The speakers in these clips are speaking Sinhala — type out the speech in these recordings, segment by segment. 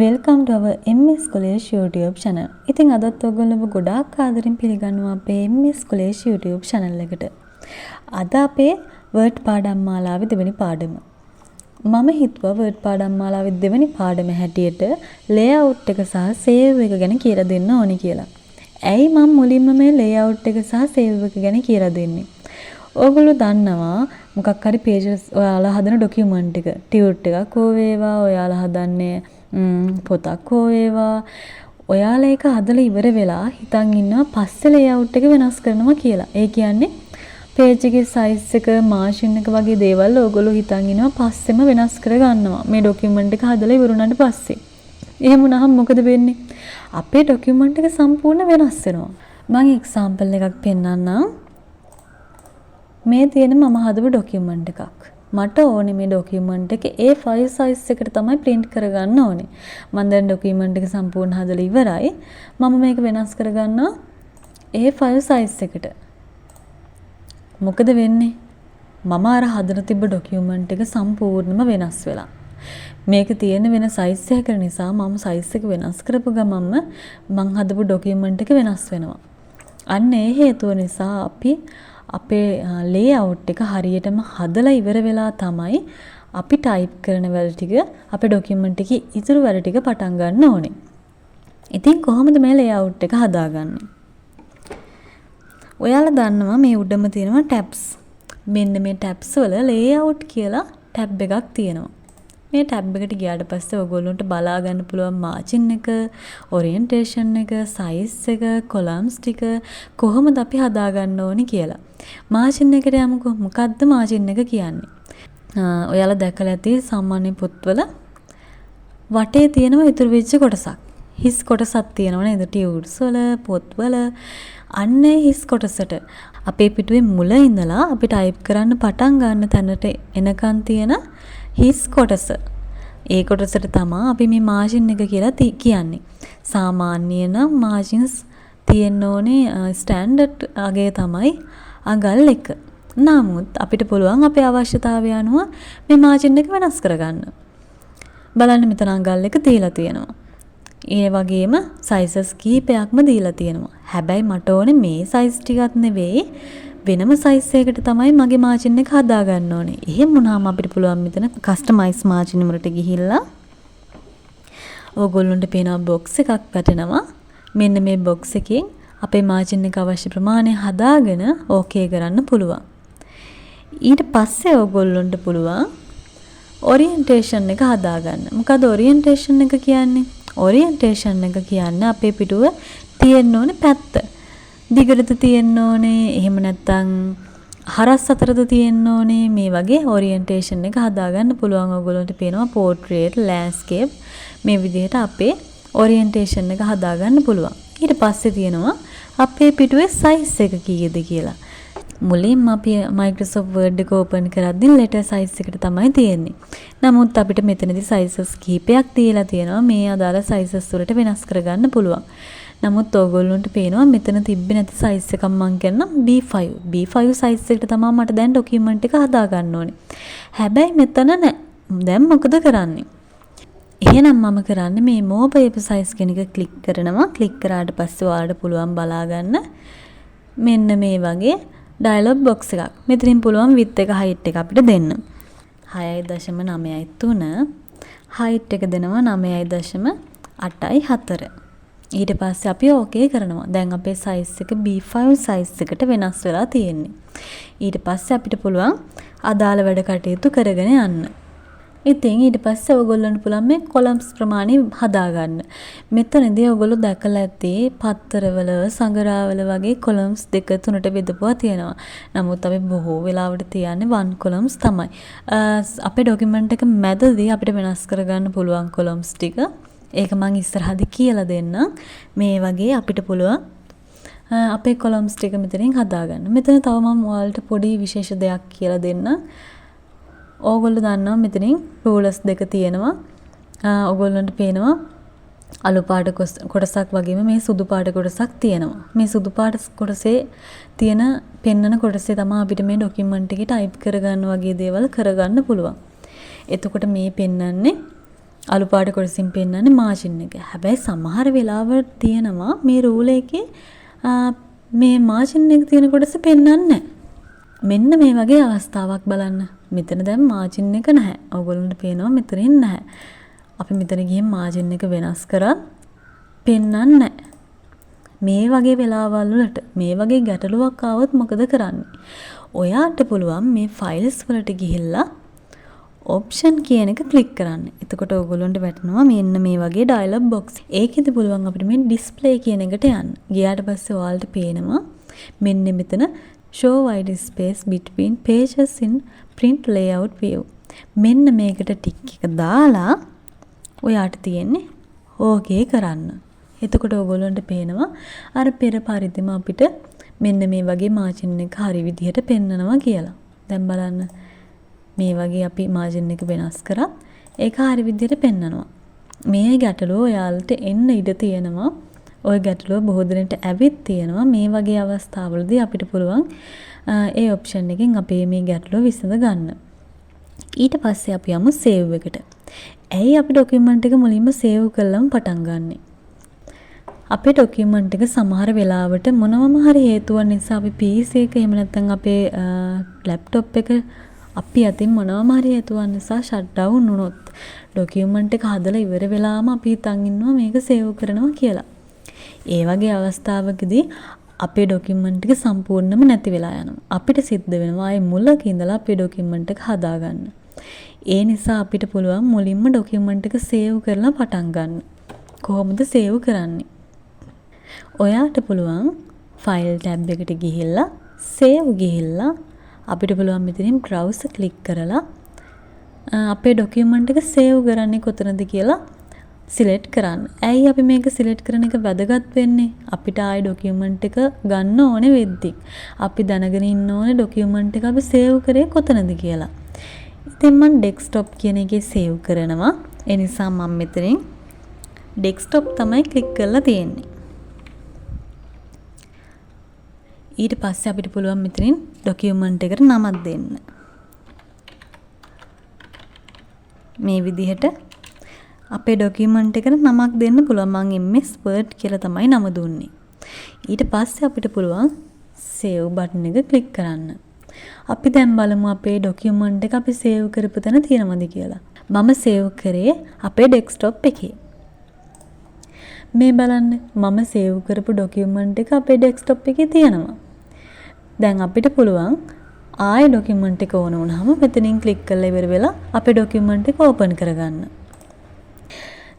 Welcome to our MS College YouTube channel. ඉතින් අදත් ඔයගොල්ලෝ ගොඩාක් ආදරෙන් පිළිගන්නවා අපේ MS College YouTube channel එකට. අද අපේ word පාඩම් මාලාවේ දෙවෙනි පාඩම. මම හිතුවා word පාඩම් මාලාවේ දෙවෙනි පාඩම හැටියට layout එක සහ save එක ගැන කියලා දෙන්න ඕනි කියලා. ඇයි මම මුලින්ම මේ layout එක සහ save එක ගැන කියලා දෙන්නේ? ඔයගොල්ලෝ දන්නවා මොකක් හරි pages ඔයාලා හදන document එක, tut එකක් හෝ වේවා, ඔයාලා හදන්නේ පොතක් හෝ වේවා, ඔයාලා ඒක හදලා ඉවර වෙලා හිතන් ඉන්නවා පස්සේ layout එක වෙනස් කරනවා කියලා. ඒ කියන්නේ page එකේ size එක, margin එක වගේ දේවල් ඔයගොල්ලෝ හිතන් ඉන්නවා පස්සෙම වෙනස් කර ගන්නවා. මේ document එක හදලා ඉවරුණාට පස්සේ. එහෙම වුණාම මොකද වෙන්නේ? අපේ document එක සම්පූර්ණ වෙනස් වෙනවා. මම example එකක් පෙන්නන්නම්. මේ තියෙන මම හදපු document එකක්. මට ඕනේ මේ document එක A5 size එකට තමයි print කරගන්න ඕනේ. මම දැන් document එක සම්පූර්ණ හදලා ඉවරයි. මම මේක වෙනස් කරගන්නවා A5 size එකට. මොකද වෙන්නේ? මම අර හදලා තිබ්බ document එක සම්පූර්ණයෙන්ම වෙනස් වෙලා. මේක තියෙන වෙන size එකක නිසා මම size එක වෙනස් කරපු ගමන්ම මම හදපු document එක වෙනස් වෙනවා. අන්න ඒ හේතුව නිසා අපි අපේ layout එක හරියටම හදලා ඉවර වෙලා තමයි අපි type කරන වැඩ ටික අපේ document එකේ ඉතුරු වැඩ ටික පටන් ගන්න ඕනේ. ඉතින් කොහොමද මේ layout එක හදාගන්නේ? ඔයාලා දන්නවා මේ උඩම තියෙනවා tabs. මෙන්න මේ tabs වල layout කියලා tab එකක් තියෙනවා. මේ tab එකට ගියාට පස්සේ ඔයගොල්ලන්ට බලා ගන්න පුළුවන් margin එක, orientation එක, size එක, columns ටික කොහොමද අපි හදා ගන්න ඕනේ කියලා. margin එකට යමුකෝ. මොකද්ද margin එක කියන්නේ? ඔයාලා දැකලා ඇති සාමාන්‍ය පොත්වල වටේ තියෙනවා ඉතුරු වෙච්ච කොටසක්. හිස් කොටසක් තියෙනවා නේද? tuts වල, පොත්වල අන්නේ හිස් කොටසට අපේ පිටුවේ මුල ඉඳලා අපි type කරන්න පටන් ගන්න තැනට එනකන් තියෙන හිස් කොටස. ඒ කොටසට තමයි අපි මේ margin එක කියලා කියන්නේ. සාමාන්‍ය නම් margins තියෙන්න ඕනේ standard අගේ තමයි අඟල් 1. නමුත් අපිට පුළුවන් අපේ අවශ්‍යතාවය අනුව මේ margin එක වෙනස් කරගන්න. බලන්න මෙතන අඟල් 1 දීලා තියෙනවා. ඒ වගේම sizes කීපයක්ම දීලා තියෙනවා. හැබැයි මට ඕනේ මේ size ටිකක් නෙවෙයි වෙනම size එකකට තමයි මගේ margin එක හදා ගන්න ඕනේ. එහෙම වුණාම අපිට පුළුවන් මෙතන customize margin වලට ගිහිල්ලා ඕගොල්ලන්ට පේන box එකක් වැටෙනවා. මෙන්න මේ box එකෙන් අපේ margin එක අවශ්‍ය ප්‍රමාණය හදාගෙන okay කරන්න පුළුවන්. ඊට පස්සේ ඕගොල්ලන්ට පුළුවන් orientation එක හදා ගන්න. මොකද orientation එක කියන්නේ? orientation එක කියන්නේ අපේ පිටුව තියෙන්න ඕනේ පැත්ත. දිගටද තියෙන්න ඕනේ, එහෙම නැත්නම් හරස් අතරද තියෙන්න ඕනේ. මේ වගේ orientation එක හදාගන්න පුළුවන්. ඔයගොල්ලන්ට පේනවා portrait, landscape මේ විදිහට අපේ orientation එක හදාගන්න පුළුවන්. ඊට පස්සේ තියෙනවා අපේ පිටුවේ size එක කීයද කියලා. මුලින්ම අපි Microsoft Word එක open කරද්දී letter size එකට තමයි තියෙන්නේ. නමුත් අපිට මෙතනදී sizes කිහිපයක් දීලා තියෙනවා. මේ අදාළ sizes වලට වෙනස් කරගන්න පුළුවන්. නමුත් ඕගොල්ලන්ට පේනවා මෙතන තිබ්බේ නැති size එකක් මම කියන්නම් B5. B5 size එකට තමයි මට දැන් document එක හදා ගන්න ඕනේ. හැබැයි මෙතන නෑ. දැන් මොකද කරන්නේ? එහෙනම් මම කරන්නේ මේ more paper size කෙන එක click කරනවා. click කරාට පස්සේ ඔයාලට පුළුවන් බලා ගන්න මෙන්න මේ වගේ dialog box එකක්. මෙතනින් පුළුවන් width එක height එක අපිට දෙන්න. 6.9.3 height එක දෙනවා 9.8.4. ඊට පස්සේ අපි okay කරනවා. දැන් අපේ size එක B5 size එකට වෙනස් වෙලා තියෙන්නේ. ඊට පස්සේ අපිට පුළුවන් අදාළ වැඩ කටයුතු කරගෙන යන්න. ඉතින් ඊට පස්සේ ඔයගොල්ලන්ට පුළුවන් මේ columns ප්‍රමාණය හදා ගන්න. මෙතනදී ඔයගොල්ලෝ දැකලා ඇති පත්තරවල, සංගරාවල වගේ columns 2 3ට බෙදපුවා තියෙනවා. නමුත් අපි බොහෝ වෙලාවට තියන්නේ one columns තමයි. අපේ document එක මැදදී අපිට වෙනස් කරගන්න පුළුවන් columns ටික. ඒක මම ඉස්සරහදී කියලා දෙන්නම්. මේ වගේ අපිට පුළුවන් අපේ columns ටික මෙතනින් හදාගන්න. මෙතන තව මම ඔයාලට පොඩි විශේෂ දෙයක් කියලා දෙන්නම්. ඕගොල්ලෝ දන්නවා මෙතනින් rulers දෙක තියෙනවා. ඕගොල්ලන්ට පේනවා අලු පාට කොටසක් වගේම මේ සුදු පාට කොටසක් තියෙනවා. මේ සුදු පාට කොටසේ තියෙන පෙන්නන කොටසේ තමයි අපිට මේ document එකේ type කරගන්න වගේ දේවල් කරගන්න පුළුවන්. එතකොට මේ පෙන්නන්නේ අලු පාට කොටසින් පෙන්වන්නේ මාජින් එක. හැබැයි සමහර වෙලාවට තියෙනවා මේ රූල් එකේ මේ මාජින් එක තියෙන කොටස පෙන්වන්නේ නැහැ. මෙන්න මේ වගේ අවස්ථාවක් බලන්න. මෙතන දැන් මාජින් එක නැහැ. ඔයගොල්ලන්ට පේනවා මෙතනින් නැහැ. අපි මෙතන ගිහින් මාජින් එක වෙනස් කරත් පෙන්වන්නේ නැහැ. මේ වගේ වෙලාවල් වලට මේ වගේ ගැටලුවක් ආවොත් මොකද කරන්නේ? ඔයාට පුළුවන් මේ ෆයිල්ස් වලට ගිහිල්ලා ඔප්ෂන් කියන එක ක්ලික් කරන්න. එතකොට ඔයගොල්ලන්ට වැටෙනවා මෙන්න මේ වගේ ඩයලොග් බොක්ස්. ඒකෙදි පුළුවන් අපිට මේ ඩිස්ප්ලේ කියන එකට යන්න. ගියාට පස්සේ ඔයාලට පේනවා මෙන්න මෙතන show wide space between pages in print layout view. මෙන්න මේකට ටික් එක දාලා ඔයාට තියෙන්නේ ඕකේ කරන්න. එතකොට ඔයගොල්ලන්ට පේනවා අර පෙර පරිදිම අපිට මෙන්න මේ වගේ මාජින් එක හරි විදිහට පෙන්නනවා කියලා. දැන් බලන්න මේ වගේ අපි මාජින් එක වෙනස් කරත් ඒක හරි විදිහට පෙන්නනවා. මේ ගැටලුව ඔයාලට එන්න ඉඩ තියෙනවා. ওই ගැටලුව බොහෝ දිනට ඇවිත් තියෙනවා. මේ වගේ අවස්ථාවලදී අපිට පුළුවන් ඒ ඔප්ෂන් එකෙන් අපේ මේ ගැටලුව විසඳ ගන්න. ඊට පස්සේ අපි යමු සේව් එකට. ඇයි අපි ડોකියුමන්ට් එක මුලින්ම සේව් කළාම පටන් ගන්නෙ? අපේ ડોකියුමන්ට් එක සමහර වෙලාවට මොනවම හරි හේතුවක් නිසා අපි PC එක එහෙම නැත්නම් අපේ ලැප්ටොප් එක අපි අතින් මොනවම හරි හේතුවක් නිසා ෂට් ඩවුන් වුණොත් ડોකියුමන්ට් එක හදලා ඉවර වෙලාම අපි හිතන් ඉන්නවා මේක සේව් කරනවා කියලා. ඒ වගේ අවස්ථාවකදී අපේ ડોකියුමන්ට් එක සම්පූර්ණයෙන්ම නැති වෙලා යනවා. අපිට සිද්ධ වෙනවා ආයේ මුලක ඉඳලා අපේ ડોකියුමන්ට් එක හදාගන්න. ඒ නිසා අපිට පුළුවන් මුලින්ම ડોකියුමන්ට් එක සේව් කරලා පටන් ගන්න. කොහොමද සේව් කරන්නේ? ඔයාට පුළුවන් ෆයිල් ටැබ් එකට ගිහිල්ලා සේව් ගිහිල්ලා අපිට පුළුවන් මෙතනින් browser ක්ලික් කරලා අපේ ડોකියුමන්ට් එක සේව් කරන්නේ කොතනද කියලා සිලෙක්ට් කරන්න. ඇයි අපි මේක සිලෙක්ට් කරන එක වැදගත් වෙන්නේ? අපිට ආයි ડોකියුමන්ට් එක ගන්න ඕනේ වෙද්දි. අපි දැනගෙන ඉන්න ඕනේ ડોකියුමන්ට් එක අපි සේව් කරේ කොතනද කියලා. ඉතින් මම ඩෙස්ක්ටොප් කියන එකේ සේව් කරනවා. ඒ නිසා මම මෙතනින් ඩෙස්ක්ටොප් තමයි ක්ලික් කරලා තියෙන්නේ. ඊට පස්සේ අපිට පුළුවන් මෙතනින් ડોකියුමන්ට් එකට නමක් දෙන්න. මේ විදිහට අපේ ડોකියුමන්ට් එකට නමක් දෙන්න පුළුවන්. මම MS Word කියලා තමයි නම දුන්නේ. ඊට පස්සේ අපිට පුළුවන් save බටන් එක ක්ලික් කරන්න. අපි දැන් බලමු අපේ ડોකියුමන්ට් එක අපි save කරපු තැන තියෙනවද කියලා. මම save කරේ අපේ ඩෙස්ක්ටොප් එකේ. මේ බලන්න මම save කරපු ડોකියුමන්ට් එක අපේ ඩෙස්ක්ටොප් එකේ තියෙනවා. දැන් අපිට පුළුවන් ආයෙ ડોකියුමන්ට් එක ඕන වුණාම මෙතනින් ක්ලික් කරලා ඉවර වෙලා අපේ ડોකියුමන්ට් එක ඕපන් කරගන්න.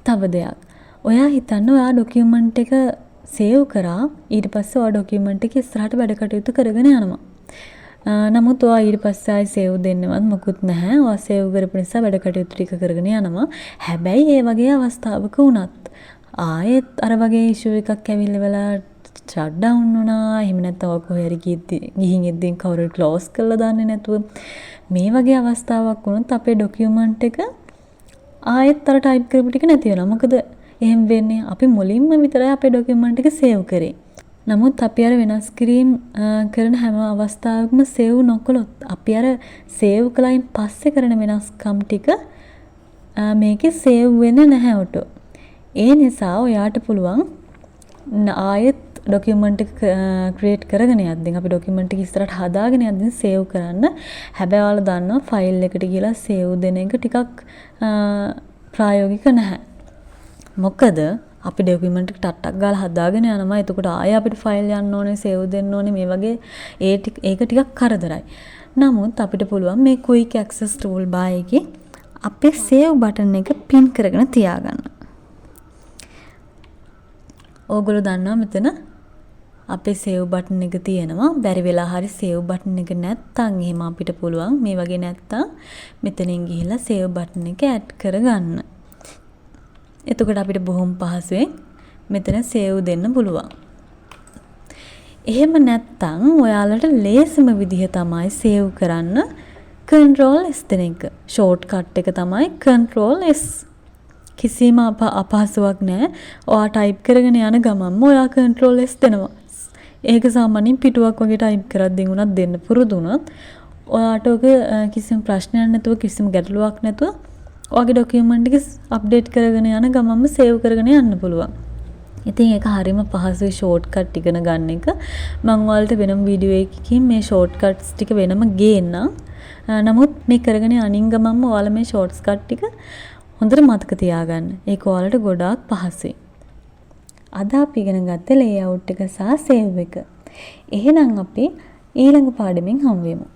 තව දෙයක්. ඔයා හිතන්න ඔයා ડોකියුමන්ට් එක සේව් කරා ඊට පස්සේ ඔයා ડોකියුමන්ට් එක ඉස්සරහට වැඩ කටයුතු කරගෙන යනවා. නමුත් ඔයා ඊට පස්සේ ආයි සේව් දෙන්නවත් මොකුත් නැහැ. ඔයා සේව් කරපු නිසා වැඩ කටයුතු ටික කරගෙන යනවා. හැබැයි මේ වගේ අවස්ථාවක වුණත් ආයෙත් අර වගේ ඉෂුව එකක් ඇවිල්ලා ෂට් ඩවුන් වුණා. එහෙම නැත්නම් ඔය කොහේ හරි ගිහින් එද්දීන් කවුරු ක්ලෝස් කරලා දාන්නේ නැතුව මේ වගේ අවස්ථාවක් වුණොත් අපේ ડોකියුමන්ට් එක ආයෙත් අර ටයිප් කරපු ටික නැති වෙනවා. මොකද එහෙම වෙන්නේ අපි මුලින්ම විතරයි අපේ ડોකියුමන්ට් එක සේව් කරේ. නමුත් අපි අර වෙනස් කිරීම කරන හැම අවස්ථාවකම සේව් නොකළොත් අපි අර සේව් කළයින් පස්සේ කරන වෙනස්කම් ටික මේකේ සේව් වෙන්නේ නැහැ ඔටෝ. ඒ නිසා ඔයාට පුළුවන් ආයෙත් ડોකියුමන්ට් එක ක්‍රියේට් කරගෙන යද්දී අපි ડોකියුමන්ට් එක ඉස්සරහට හදාගෙන යද්දී සේව් කරන්න. හැබැයි ඔයාලා දන්නවා ෆයිල් එකට ගිහලා සේව් දෙන එක ටිකක් ප්‍රායෝගික නැහැ. මොකද අපි ડોකියුමන්ට් එක ටට්ටක් ගාලා හදාගෙන යනවා. එතකොට ආයෙ අපිට ෆයිල් යන්න ඕනේ, සේව් දෙන්න ඕනේ. මේ වගේ ඒක ටිකක් කරදරයි. නමුත් අපිට පුළුවන් මේ quick access toolbar එකේ අපේ save බටන් එක පින් කරගෙන තියාගන්න. ඕගොල්ලෝ දන්නවා මෙතන අපේ save බටන් එක තියෙනවා. බැරි වෙලා හරි save බටන් එක නැත්තම් එහෙම අපිට පුළුවන් මේ වගේ නැත්තම් මෙතනින් ගිහිල්ලා save බටන් එක add කරගන්න. එතකොට අපිට බොහොම පහසුවෙන් මෙතන save දෙන්න පුළුවන්. එහෙම නැත්තම් ඔයාලට ලේසිම විදිහ තමයි save කරන්න control S දෙන එක. shortcut එක තමයි control S. කිසිම අපහසුයක් නැහැ. ඔයා ටයිප් කරගෙන යන ගමන්ම ඔයා control S දෙනවා. ඒක සාමාන්‍යයෙන් පිටුවක් වගේ ටයිප් කරද්දී උනත් දෙන්න පුරුදු වුණොත් ඔයාට ඔක කිසිම ප්‍රශ්නයක් නැතුව කිසිම ගැටලුවක් නැතුව ඔයගේ ඩොකියුමන්ට් එක අප්ඩේට් කරගෙන යන ගමන්ම සේව් කරගෙන යන්න පුළුවන්. ඉතින් ඒක හරියම පහසුයි ෂෝට් කට් ඉගෙන ගන්න එක. මම ඔයාලට වෙනම වීඩියෝ එකකින් මේ ෂෝට් කට්ස් ටික වෙනම ගේන්නම්. නමුත් මේ කරගෙන යනින් ගමන්ම ඔයාලා මේ ෂෝට්ස් කට් ටික හොඳට මතක තියාගන්න. ඒක ඔයාලට ගොඩාක් පහසුයි. අද අපි ඉගෙන ගත්ත ලේඅවුට් එක සහ සේව් එක. එහෙනම් අපි ඊළඟ පාඩමෙන් හමු වෙමු.